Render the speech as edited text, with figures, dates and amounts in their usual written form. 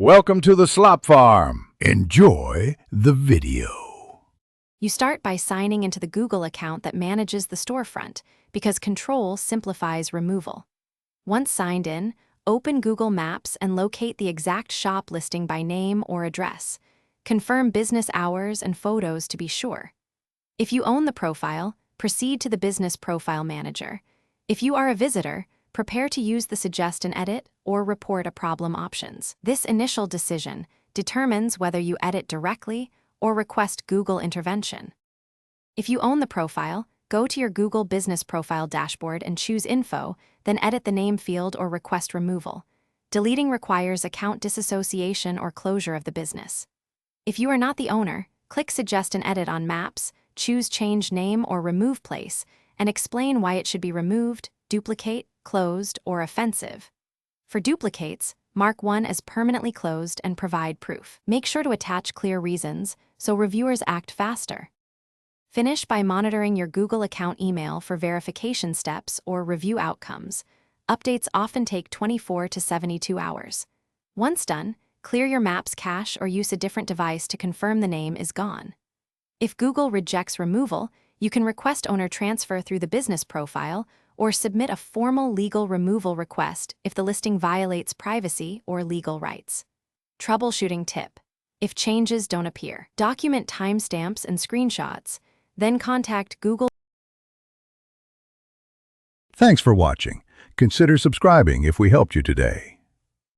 Welcome to the Slop Farm. Enjoy the video. You start by signing into the Google account that manages the storefront because Control simplifies removal. Once signed in, open Google Maps and locate the exact shop listing by name or address. Confirm business hours and photos to be sure. If you own the profile, proceed to the Business Profile Manager. If you are a visitor, prepare to use the Suggest and Edit or Report a Problem options. This initial decision determines whether you edit directly or request Google intervention. If you own the profile, go to your Google Business Profile dashboard and choose Info, then edit the name field or request removal. Deleting requires account disassociation or closure of the business. If you are not the owner, click Suggest and Edit on Maps, choose Change Name or Remove Place, and explain why it should be removed, duplicate, closed, or offensive. For duplicates, mark one as permanently closed and provide proof. Make sure to attach clear reasons so reviewers act faster. Finish by monitoring your Google account email for verification steps or review outcomes. Updates often take 24 to 72 hours. Once done, clear your Maps cache or use a different device to confirm the name is gone. If Google rejects removal, you can request owner transfer through the business profile or submit a formal legal removal request if the listing violates privacy or legal rights. Troubleshooting tip: if changes don't appear, document timestamps and screenshots, then contact Google. Thanks for watching. Consider subscribing if we helped you today.